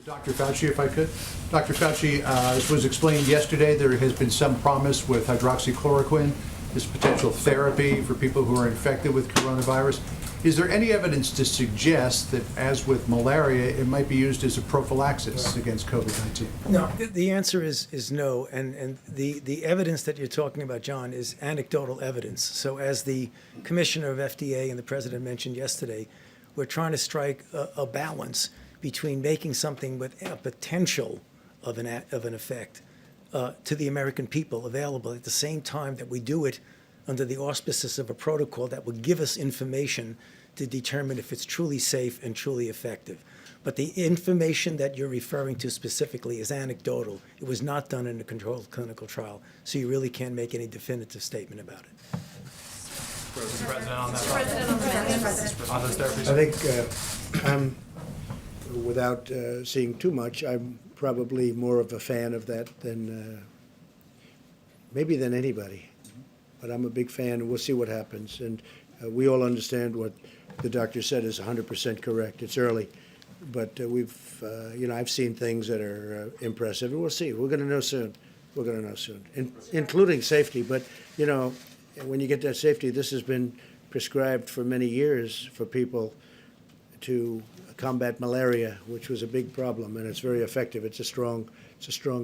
Dr. Fauci, if I could. Dr. Fauci, as was explained yesterday, there has been some promise with hydroxychloroquine, this potential therapy for people who are infected with coronavirus. Is there any evidence to suggest that, as with malaria, it might be used as a prophylaxis against COVID-19? No, the answer is no, and the evidence that you're talking about, John, is anecdotal evidence. So as the commissioner of FDA and the president mentioned yesterday, we're trying to strike a balance between making something with a potential of an effect to the American people available at the same time that we do it under the auspices of a protocol that will give us information to determine if it's truly safe and truly effective. But the information that you're referring to specifically is anecdotal. It was not done in a controlled clinical trial, so you really can't make any definitive statement about it. President, on that on those therapies? I think without seeing too much, I'm probably more of a fan of that than maybe than anybody. But I'm a big fan, and we'll see what happens. And we all understand what the doctor said is 100% correct. It's early, but I've seen things that are impressive, and we'll see. We're going to know soon. We're going to know soon, including safety. But when you get that safety, this has been prescribed for many years for people to combat malaria, which was a big problem, and it's very effective. It's a strong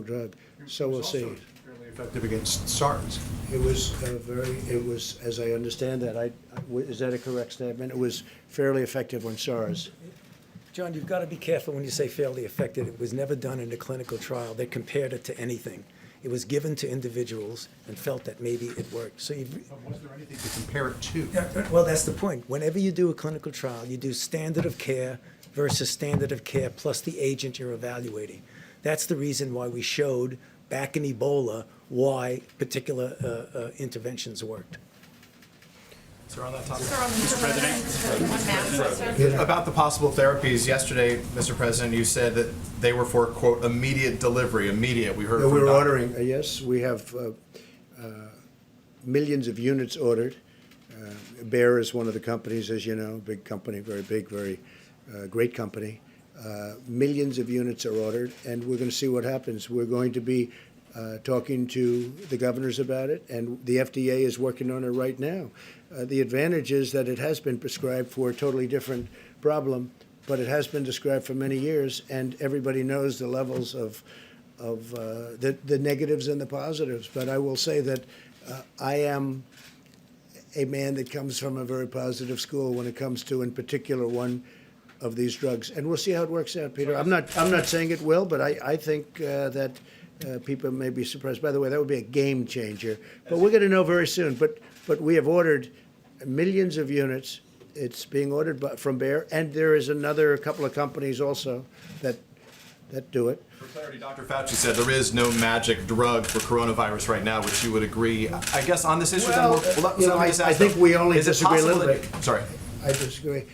drug. So we'll see. Fairly effective against SARS. It was, as I understand that, is that a correct statement? It was fairly effective on SARS. John, you've got to be careful when you say fairly effective. It was never done in a clinical trial. They compared it to anything. It was given to individuals and felt that maybe it worked. So Was there anything to compare it to? well, that's the point. Whenever you do a clinical trial, you do standard of care versus standard of care plus the agent you're evaluating. That's the reason why we showed back in Ebola why particular interventions worked. Sir, on that topic. Mr. President. About the possible therapies, yesterday, Mr. President, you said that they were for, quote, immediate delivery. Immediate, we heard from We're Dr. ordering, yes, we have millions of units ordered. Bayer is one of the companies, as you know, big company, very big, very great company. Millions of units are ordered, and we're going to see what happens. We're going to be talking to the governors about it, and the FDA is working on it right now. The advantage is that it has been prescribed for a totally different problem, but it has been prescribed for many years, and everybody knows the levels of the negatives and the positives. But I will say that I am a man that comes from a very positive school when it comes to, in particular, one of these drugs, and we'll see how it works out, Peter. I'm not saying it will, but I think that people may be surprised. By the way, that would be a game changer. But we're going to know very soon. But we have ordered millions of units. It's being ordered from Bayer, and there is a couple of companies also that do it. For clarity, Dr. Fauci said there is no magic drug for coronavirus right now, which you would agree. I guess on this issue, I think we only disagree a little bit. Sorry. I disagree.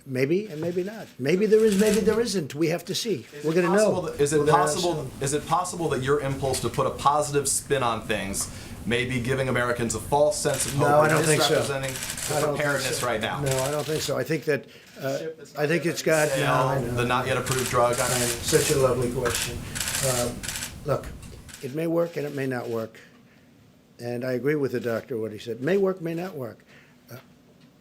Maybe and maybe not. Maybe there is, maybe there isn't. We have to see. We're going to know. Is it possible that your impulse to put a positive spin on things may be giving Americans a false sense of hope? No, I don't think so. Misrepresenting the preparedness right now. No, I don't think so. I think that I think it's got the not yet approved drug. Such a lovely question. Look, it may work and it may not work, and I agree with the doctor what he said. May work, may not work.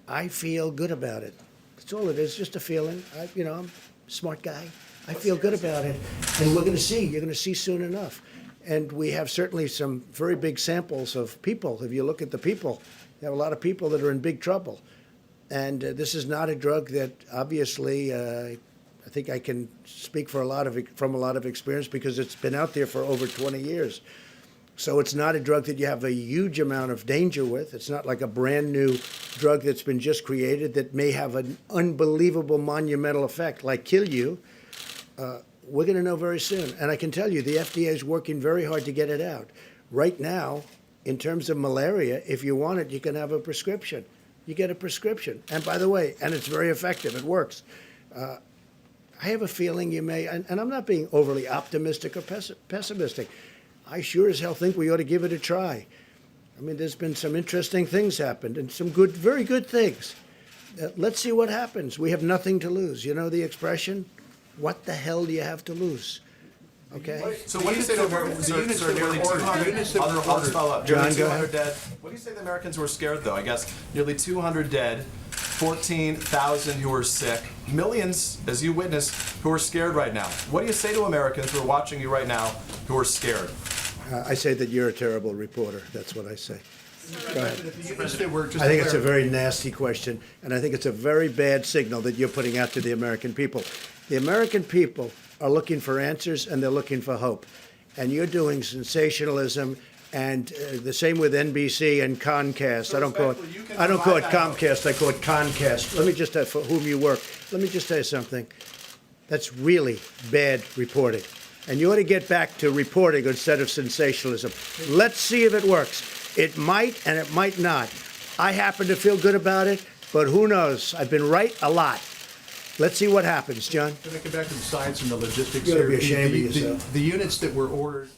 I feel good about it. That's all it is, just a feeling. I'm a smart guy. I feel good about it, and we're going to see. You're going to see soon enough. And we have certainly some very big samples of people. If you look at the people, you have a lot of people that are in big trouble. And this is not a drug that, obviously, I think I can speak from a lot of experience because it's been out there for over 20 years. So it's not a drug that you have a huge amount of danger with. It's not like a brand new drug that's been just created that may have an unbelievable monumental effect, like kill you. We're going to know very soon. And I can tell you, the FDA is working very hard to get it out. Right now, in terms of malaria, if you want it, you can have a prescription. You get a prescription. And by the way, and it's very effective. It works. I have a feeling you may, and I'm not being overly optimistic or pessimistic. I sure as hell think we ought to give it a try. I mean, there's been some interesting things happened and some good, very good things. Let's see what happens. We have nothing to lose. You know the expression? What the hell do you have to lose? Okay? So what do you say to Americans? The units that Nearly were ordered- 200. the units that were I'll just follow up. John, Nearly go 200 ahead. dead. What do you say to the Americans who are scared, though? I guess nearly 200 dead, 14,000 who are sick, millions, as you witnessed, who are scared right now. What do you say to Americans who are watching you right now who are scared? I say that you're a terrible reporter. That's what I say. Go ahead. The units that were, just I think it's a declared- very nasty question, and I think it's a very bad signal that you're putting out to the American people. The American people are looking for answers, and they're looking for hope. And you're doing sensationalism, and the same with NBC and Comcast. I don't call it Comcast. I call it Concast. Let me just for whom you work. Let me just tell you something. That's really bad reporting. And you ought to get back to reporting instead of sensationalism. Let's see if it works. It might and it might not. I happen to feel good about it, but who knows? I've been right a lot. Let's see what happens, John. Can I get back to the science and the logistics You ought to here? be ashamed of yourself. The units that were ordered